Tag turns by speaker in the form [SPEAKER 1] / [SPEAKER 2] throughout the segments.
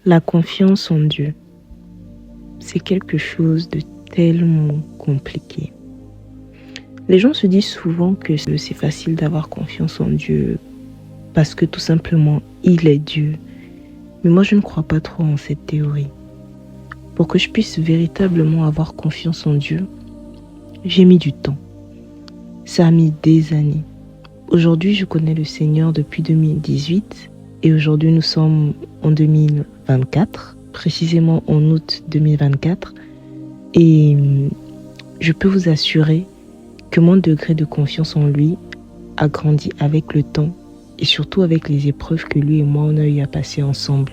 [SPEAKER 1] La confiance en Dieu, c'est quelque chose de tellement compliqué. Les gens se disent souvent que c'est facile d'avoir confiance en Dieu parce que tout simplement, il est Dieu. Mais moi, je ne crois pas trop en cette théorie. Pour que je puisse véritablement avoir confiance en Dieu, j'ai mis du temps. Ça a mis des années. Aujourd'hui, je connais le Seigneur depuis 2018 et aujourd'hui, nous sommes en 2024, précisément en août 2024. Et je peux vous assurer que mon degré de confiance en lui a grandi avec le temps et surtout avec les épreuves que lui et moi, on a eu à passer ensemble.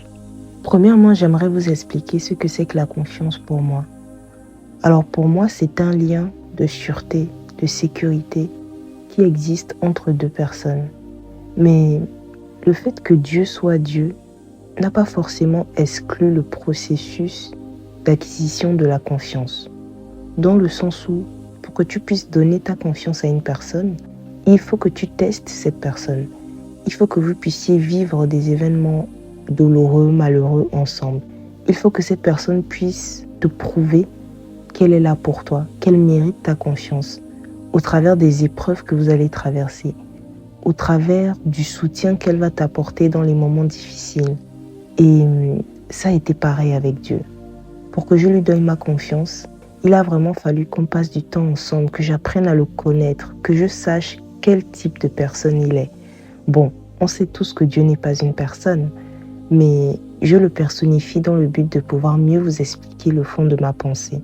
[SPEAKER 1] Premièrement, j'aimerais vous expliquer ce que c'est que la confiance pour moi. Alors pour moi, c'est un lien de sûreté, de sécurité qui existe entre deux personnes. Mais le fait que Dieu soit Dieu n'a pas forcément exclu le processus d'acquisition de la confiance. Dans le sens où, pour que tu puisses donner ta confiance à une personne, il faut que tu testes cette personne. Il faut que vous puissiez vivre des événements douloureux, malheureux ensemble. Il faut que cette personne puisse te prouver qu'elle est là pour toi, qu'elle mérite ta confiance, au travers des épreuves que vous allez traverser, au travers du soutien qu'elle va t'apporter dans les moments difficiles. Et ça a été pareil avec Dieu. Pour que je lui donne ma confiance, il a vraiment fallu qu'on passe du temps ensemble, que j'apprenne à le connaître, que je sache quel type de personne il est. Bon, on sait tous que Dieu n'est pas une personne, mais je le personnifie dans le but de pouvoir mieux vous expliquer le fond de ma pensée.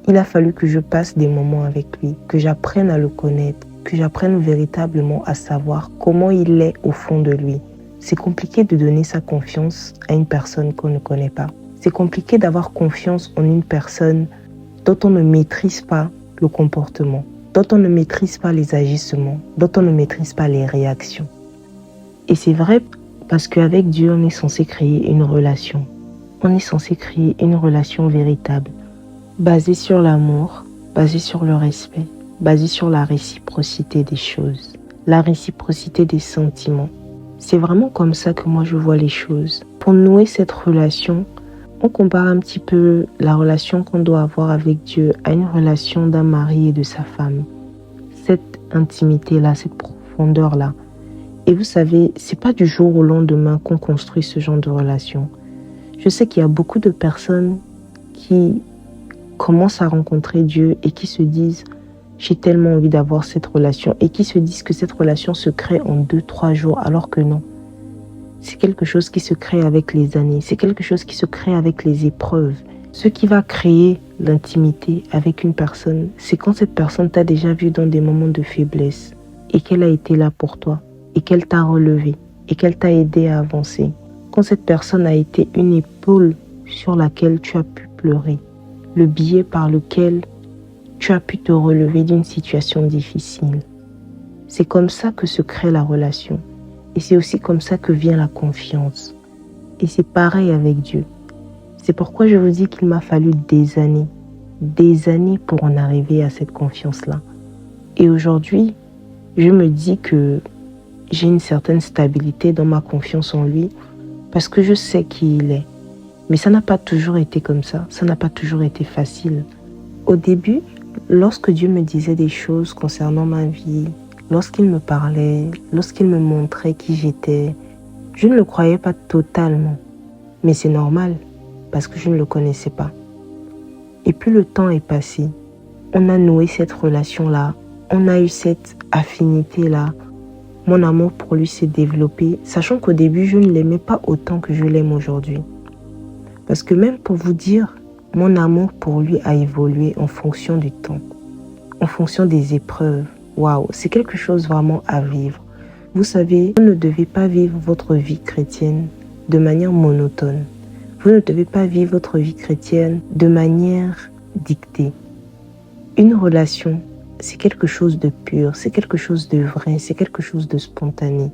[SPEAKER 1] Il a fallu que je passe des moments avec lui, que j'apprenne à le connaître, que j'apprenne véritablement à savoir comment il est au fond de lui. C'est compliqué de donner sa confiance à une personne qu'on ne connaît pas. C'est compliqué d'avoir confiance en une personne dont on ne maîtrise pas le comportement, dont on ne maîtrise pas les agissements, dont on ne maîtrise pas les réactions. Et c'est vrai parce qu'avec Dieu, on est censé créer une relation. On est censé créer une relation véritable, basée sur l'amour, basée sur le respect, basée sur la réciprocité des choses, la réciprocité des sentiments. C'est vraiment comme ça que moi je vois les choses. Pour nouer cette relation, on compare un petit peu la relation qu'on doit avoir avec Dieu à une relation d'un mari et de sa femme. Cette intimité-là, cette profondeur-là. Et vous savez, c'est pas du jour au lendemain qu'on construit ce genre de relation. Je sais qu'il y a beaucoup de personnes qui commencent à rencontrer Dieu et qui se disent « j'ai tellement envie d'avoir cette relation » et qui se disent que cette relation se crée en 2-3 jours alors que non. C'est quelque chose qui se crée avec les années, c'est quelque chose qui se crée avec les épreuves. Ce qui va créer l'intimité avec une personne, c'est quand cette personne t'a déjà vu dans des moments de faiblesse et qu'elle a été là pour toi et qu'elle t'a relevé et qu'elle t'a aidé à avancer. Quand cette personne a été une épaule sur laquelle tu as pu pleurer, le biais par lequel tu as pu te relever d'une situation difficile. C'est comme ça que se crée la relation. Et c'est aussi comme ça que vient la confiance. Et c'est pareil avec Dieu. C'est pourquoi je vous dis qu'il m'a fallu des années pour en arriver à cette confiance-là. Et aujourd'hui, je me dis que j'ai une certaine stabilité dans ma confiance en lui parce que je sais qui il est. Mais ça n'a pas toujours été comme ça. Ça n'a pas toujours été facile. Au début, lorsque Dieu me disait des choses concernant ma vie, lorsqu'il me parlait, lorsqu'il me montrait qui j'étais, je ne le croyais pas totalement. Mais c'est normal, parce que je ne le connaissais pas. Et plus le temps est passé, on a noué cette relation-là, on a eu cette affinité-là. Mon amour pour lui s'est développé, sachant qu'au début, je ne l'aimais pas autant que je l'aime aujourd'hui. Parce que même pour vous dire, mon amour pour lui a évolué en fonction du temps, en fonction des épreuves. Waouh, c'est quelque chose vraiment à vivre. Vous savez, vous ne devez pas vivre votre vie chrétienne de manière monotone. Vous ne devez pas vivre votre vie chrétienne de manière dictée. Une relation, c'est quelque chose de pur, c'est quelque chose de vrai, c'est quelque chose de spontané.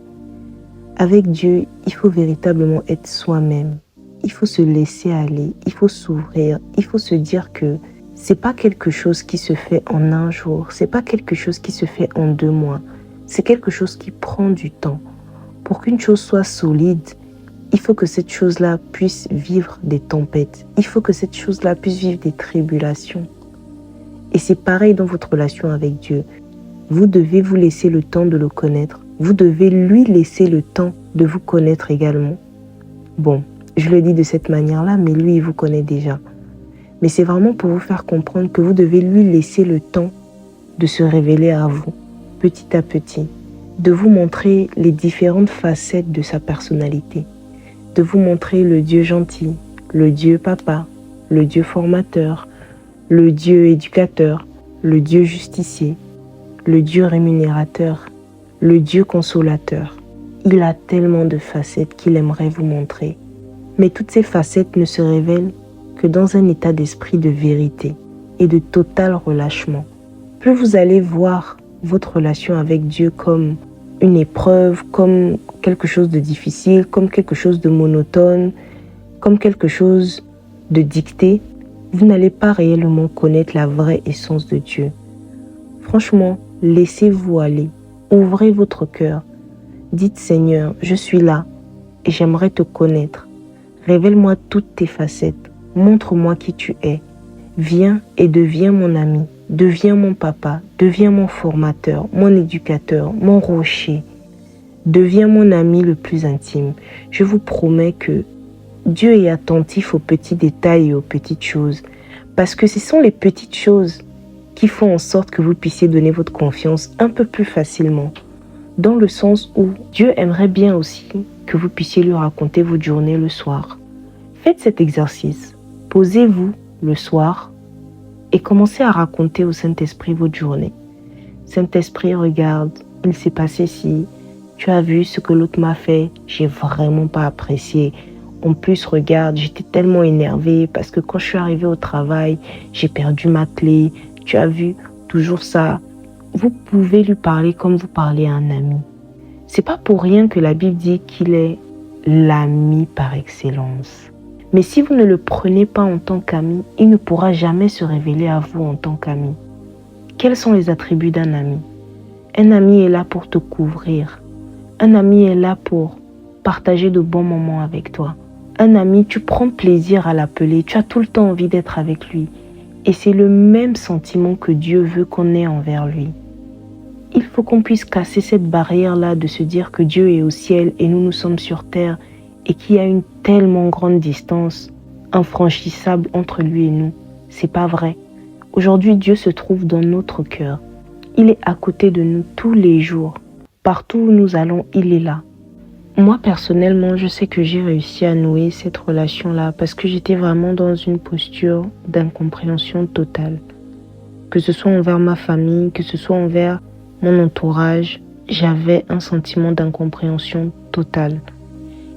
[SPEAKER 1] Avec Dieu, il faut véritablement être soi-même. Il faut se laisser aller, il faut s'ouvrir, il faut se dire que c'est pas quelque chose qui se fait en un jour, c'est pas quelque chose qui se fait en 2 mois, c'est quelque chose qui prend du temps. Pour qu'une chose soit solide, Il faut que cette chose-là puisse vivre des tempêtes. Il faut que cette chose-là puisse vivre des tribulations. Et c'est pareil dans votre relation avec Dieu. Vous devez vous laisser le temps de le connaître. Vous devez lui laisser le temps de vous connaître également. Bon, je le dis de cette manière-là, mais lui, il vous connaît déjà. Mais c'est vraiment pour vous faire comprendre que vous devez lui laisser le temps de se révéler à vous, petit à petit, de vous montrer les différentes facettes de sa personnalité, de vous montrer le Dieu gentil, le Dieu papa, le Dieu formateur, le Dieu éducateur, le Dieu justicier, le Dieu rémunérateur, le Dieu consolateur. Il a tellement de facettes qu'il aimerait vous montrer. Mais toutes ces facettes ne se révèlent que dans un état d'esprit de vérité et de total relâchement. Plus vous allez voir votre relation avec Dieu comme une épreuve, comme quelque chose de difficile, comme quelque chose de monotone, comme quelque chose de dicté, vous n'allez pas réellement connaître la vraie essence de Dieu. Franchement, laissez-vous aller, ouvrez votre cœur. Dites Seigneur, je suis là et j'aimerais te connaître. Révèle-moi toutes tes facettes, montre-moi qui tu es. Viens et deviens mon ami, deviens mon papa, deviens mon formateur, mon éducateur, mon rocher. Deviens mon ami le plus intime. Je vous promets que Dieu est attentif aux petits détails et aux petites choses. Parce que ce sont les petites choses qui font en sorte que vous puissiez donner votre confiance un peu plus facilement. Dans le sens où Dieu aimerait bien aussi que vous puissiez lui raconter votre journée le soir. Faites cet exercice. Posez-vous le soir et commencez à raconter au Saint-Esprit votre journée. Saint-Esprit, regarde, il s'est passé ci. Tu as vu ce que l'autre m'a fait, j'ai vraiment pas apprécié. En plus, regarde, j'étais tellement énervée parce que quand je suis arrivée au travail, j'ai perdu ma clé. Tu as vu, toujours ça. Vous pouvez lui parler comme vous parlez à un ami. C'est pas pour rien que la Bible dit qu'il est l'ami par excellence. Mais si vous ne le prenez pas en tant qu'ami, il ne pourra jamais se révéler à vous en tant qu'ami. Quels sont les attributs d'un ami? Un ami est là pour te couvrir. Un ami est là pour partager de bons moments avec toi. Un ami, tu prends plaisir à l'appeler, tu as tout le temps envie d'être avec lui. Et c'est le même sentiment que Dieu veut qu'on ait envers lui. Il faut qu'on puisse casser cette barrière-là de se dire que Dieu est au ciel et nous sommes sur terre et qu'il y a une tellement grande distance infranchissable entre lui et nous. C'est pas vrai. Aujourd'hui, Dieu se trouve dans notre cœur. Il est à côté de nous tous les jours. Partout où nous allons, il est là. Moi, personnellement, je sais que j'ai réussi à nouer cette relation-là parce que j'étais vraiment dans une posture d'incompréhension totale. Que ce soit envers ma famille, que ce soit envers mon entourage, j'avais un sentiment d'incompréhension totale.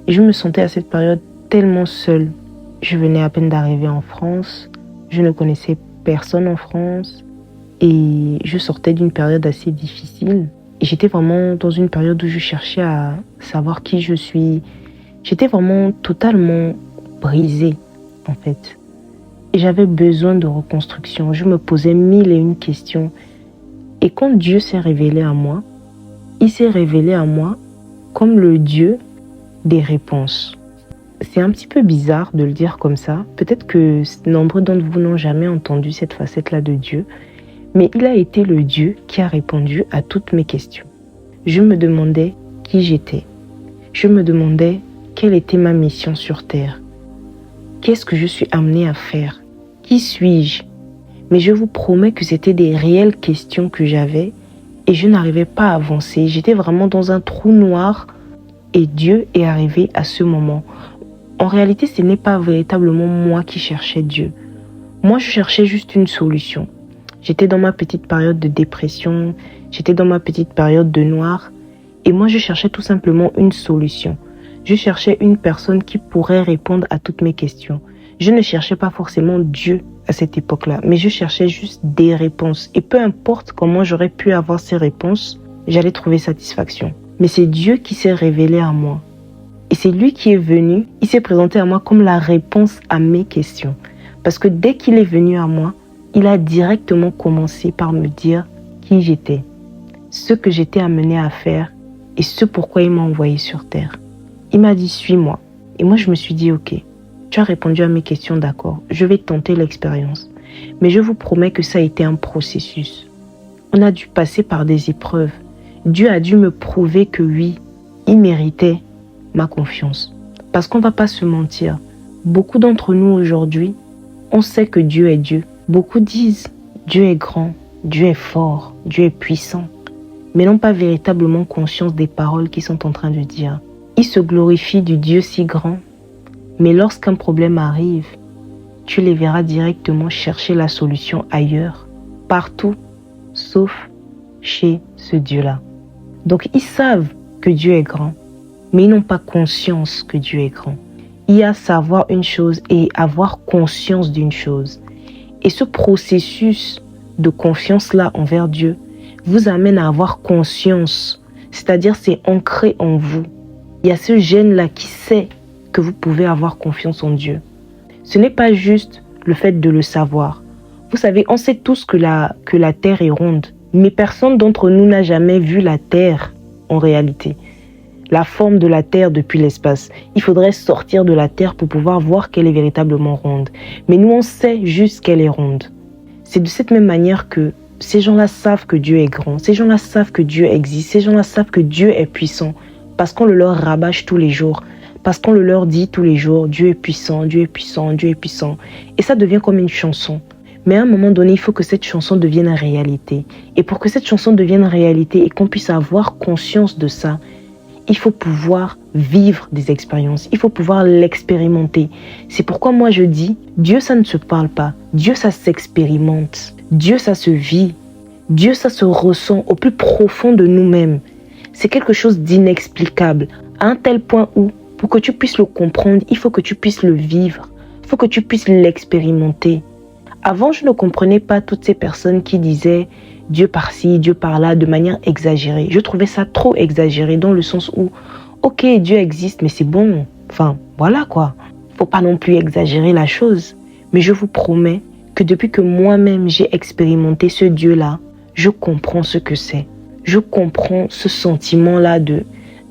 [SPEAKER 1] Et je me sentais à cette période tellement seule. Je venais à peine d'arriver en France, je ne connaissais personne en France et je sortais d'une période assez difficile. Et j'étais vraiment dans une période où je cherchais à savoir qui je suis. J'étais vraiment totalement brisée, en fait. Et j'avais besoin de reconstruction. Je me posais 1001 questions. Et quand Dieu s'est révélé à moi, il s'est révélé à moi comme le Dieu des réponses. C'est un petit peu bizarre de le dire comme ça. Peut-être que nombreux d'entre vous n'ont jamais entendu cette facette-là de Dieu. Mais il a été le Dieu qui a répondu à toutes mes questions. Je me demandais qui j'étais. Je me demandais quelle était ma mission sur terre. Qu'est-ce que je suis amenée à faire? Qui suis-je? Mais je vous promets que c'était des réelles questions que j'avais et je n'arrivais pas à avancer. J'étais vraiment dans un trou noir et Dieu est arrivé à ce moment. En réalité, ce n'est pas véritablement moi qui cherchais Dieu. Moi, je cherchais juste une solution. J'étais dans ma petite période de dépression, j'étais dans ma petite période de noir et moi je cherchais tout simplement une solution. Je cherchais une personne qui pourrait répondre à toutes mes questions. Je ne cherchais pas forcément Dieu à cette époque-là, mais je cherchais juste des réponses. Et peu importe comment j'aurais pu avoir ces réponses, j'allais trouver satisfaction. Mais c'est Dieu qui s'est révélé à moi. Et c'est lui qui est venu, il s'est présenté à moi comme la réponse à mes questions. Parce que dès qu'il est venu à moi, il a directement commencé par me dire qui j'étais, ce que j'étais amenée à faire et ce pourquoi il m'a envoyé sur terre. Il m'a dit « suis-moi ». Et moi, je me suis dit, ok, tu as répondu à mes questions, d'accord. Je vais tenter l'expérience. Mais je vous promets que ça a été un processus. On a dû passer par des épreuves. Dieu a dû me prouver que oui, il méritait ma confiance. Parce qu'on ne va pas se mentir. Beaucoup d'entre nous aujourd'hui, on sait que Dieu est Dieu. Beaucoup disent, Dieu est grand, Dieu est fort, Dieu est puissant. Mais n'ont pas véritablement conscience des paroles qu'ils sont en train de dire. Ils se glorifient du Dieu si grand. Mais lorsqu'un problème arrive, tu les verras directement chercher la solution ailleurs, partout, sauf chez ce Dieu-là. Donc ils savent que Dieu est grand, mais ils n'ont pas conscience que Dieu est grand. Il y a savoir une chose et avoir conscience d'une chose. Et ce processus de confiance-là envers Dieu vous amène à avoir conscience, c'est-à-dire c'est ancré en vous. Il y a ce gène-là qui sait que vous pouvez avoir confiance en Dieu. Ce n'est pas juste le fait de le savoir. Vous savez, on sait tous que la terre est ronde, mais personne d'entre nous n'a jamais vu la terre en réalité. La forme de la terre depuis l'espace. Il faudrait sortir de la terre pour pouvoir voir qu'elle est véritablement ronde. Mais nous, on sait juste qu'elle est ronde. C'est de cette même manière que ces gens-là savent que Dieu est grand. Ces gens-là savent que Dieu existe. Ces gens-là savent que Dieu est puissant. Parce qu'on le leur rabâche tous les jours. Parce qu'on le leur dit tous les jours, Dieu est puissant, Dieu est puissant, Dieu est puissant. Et ça devient comme une chanson. Mais à un moment donné, il faut que cette chanson devienne réalité. Et pour que cette chanson devienne réalité et qu'on puisse avoir conscience de ça, il faut pouvoir vivre des expériences. Il faut pouvoir l'expérimenter. C'est pourquoi moi je dis, Dieu ça ne se parle pas. Dieu ça s'expérimente. Dieu ça se vit. Dieu ça se ressent au plus profond de nous-mêmes. C'est quelque chose d'inexplicable. À un tel point où, pour que tu puisses le comprendre, il faut que tu puisses le vivre. Il faut que tu puisses l'expérimenter. Avant, je ne comprenais pas toutes ces personnes qui disaient Dieu par-ci, Dieu par-là, de manière exagérée. Je trouvais ça trop exagéré dans le sens où, ok, Dieu existe, mais c'est bon. Enfin, voilà quoi. Faut pas non plus exagérer la chose. Mais je vous promets que depuis que moi-même j'ai expérimenté ce Dieu-là, je comprends ce que c'est. Je comprends ce sentiment-là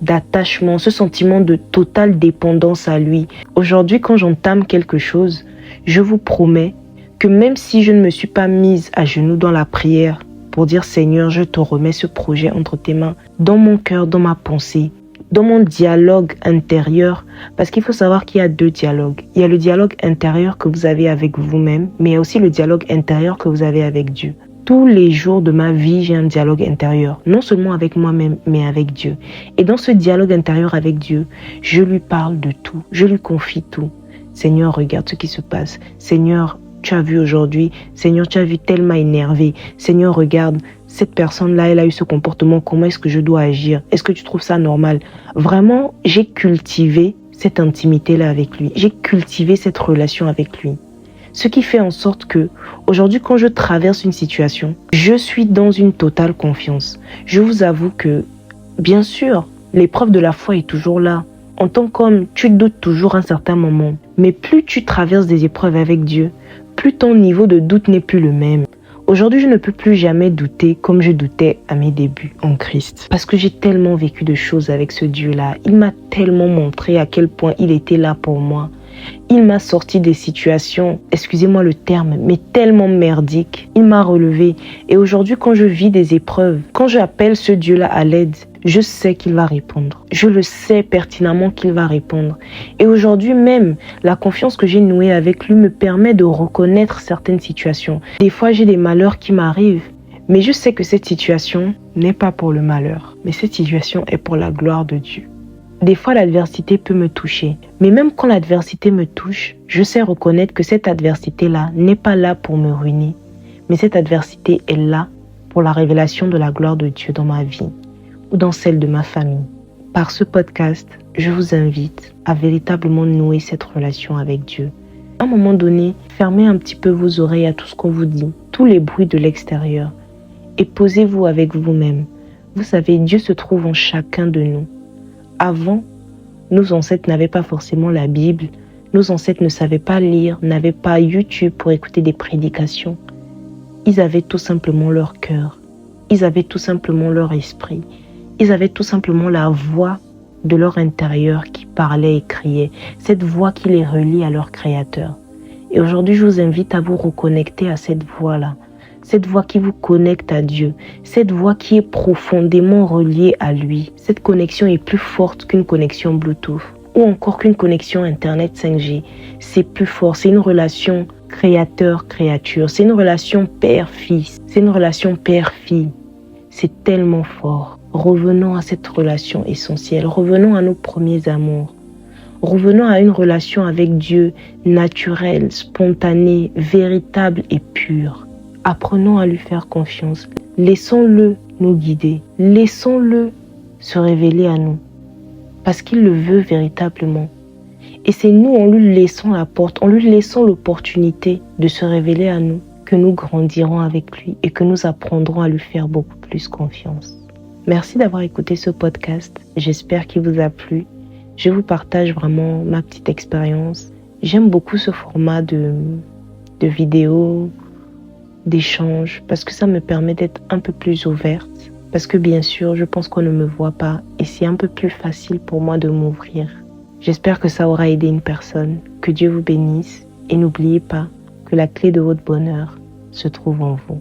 [SPEAKER 1] d'attachement, ce sentiment de totale dépendance à lui. Aujourd'hui, quand j'entame quelque chose, je vous promets que même si je ne me suis pas mise à genoux dans la prière pour dire Seigneur, je te remets ce projet entre tes mains, dans mon cœur, dans ma pensée, dans mon dialogue intérieur, parce qu'il faut savoir qu'il y a deux dialogues. Il y a le dialogue intérieur que vous avez avec vous-même, mais il y a aussi le dialogue intérieur que vous avez avec Dieu. Tous les jours de ma vie, j'ai un dialogue intérieur, non seulement avec moi-même, mais avec Dieu. Et dans ce dialogue intérieur avec Dieu, je lui parle de tout, je lui confie tout. Seigneur, regarde ce qui se passe. Seigneur, tu as vu aujourd'hui. Seigneur, tu as vu tellement énervé. Seigneur, regarde, cette personne-là, elle a eu ce comportement. Comment est-ce que je dois agir? Est-ce que tu trouves ça normal? Vraiment, j'ai cultivé cette intimité-là avec lui. J'ai cultivé cette relation avec lui. Ce qui fait en sorte que, aujourd'hui, quand je traverse une situation, je suis dans une totale confiance. Je vous avoue que, bien sûr, l'épreuve de la foi est toujours là. En tant qu'homme, tu doutes toujours à un certain moment. Mais plus tu traverses des épreuves avec Dieu, plus ton niveau de doute n'est plus le même. Aujourd'hui, je ne peux plus jamais douter comme je doutais à mes débuts en Christ. Parce que j'ai tellement vécu de choses avec ce Dieu-là. Il m'a tellement montré à quel point il était là pour moi. Il m'a sorti des situations, excusez-moi le terme, mais tellement merdiques. Il m'a relevé. Et aujourd'hui, quand je vis des épreuves, quand j'appelle ce Dieu-là à l'aide, je sais qu'il va répondre. Je le sais pertinemment qu'il va répondre. Et aujourd'hui même, la confiance que j'ai nouée avec lui me permet de reconnaître certaines situations. Des fois, j'ai des malheurs qui m'arrivent, mais je sais que cette situation n'est pas pour le malheur, mais cette situation est pour la gloire de Dieu. Des fois, l'adversité peut me toucher. Mais même quand l'adversité me touche, je sais reconnaître que cette adversité-là n'est pas là pour me ruiner. Mais cette adversité est là pour la révélation de la gloire de Dieu dans ma vie ou dans celle de ma famille. Par ce podcast, je vous invite à véritablement nouer cette relation avec Dieu. À un moment donné, fermez un petit peu vos oreilles à tout ce qu'on vous dit, tous les bruits de l'extérieur, et posez-vous avec vous-même. Vous savez, Dieu se trouve en chacun de nous. Avant, nos ancêtres n'avaient pas forcément la Bible, nos ancêtres ne savaient pas lire, n'avaient pas YouTube pour écouter des prédications. Ils avaient tout simplement leur cœur, ils avaient tout simplement leur esprit, ils avaient tout simplement la voix de leur intérieur qui parlait et criait, cette voix qui les relie à leur Créateur. Et aujourd'hui, je vous invite à vous reconnecter à cette voix-là, cette voix qui vous connecte à Dieu, cette voix qui est profondément reliée à lui. Cette connexion est plus forte qu'une connexion Bluetooth ou encore qu'une connexion Internet 5G. C'est plus fort, c'est une relation créateur-créature, c'est une relation père-fils, c'est une relation père-fille. C'est tellement fort. Revenons à cette relation essentielle, revenons à nos premiers amours. Revenons à une relation avec Dieu naturelle, spontanée, véritable et pure. Apprenons à lui faire confiance. Laissons-le nous guider. Laissons-le se révéler à nous. Parce qu'il le veut véritablement. Et c'est nous, en lui laissant la porte, en lui laissant l'opportunité de se révéler à nous, que nous grandirons avec lui et que nous apprendrons à lui faire beaucoup plus confiance. Merci d'avoir écouté ce podcast. J'espère qu'il vous a plu. Je vous partage vraiment ma petite expérience. J'aime beaucoup ce format de vidéo, d'échange, parce que ça me permet d'être un peu plus ouverte. Parce que bien sûr, je pense qu'on ne me voit pas et c'est un peu plus facile pour moi de m'ouvrir. J'espère que ça aura aidé une personne. Que Dieu vous bénisse et n'oubliez pas que la clé de votre bonheur se trouve en vous.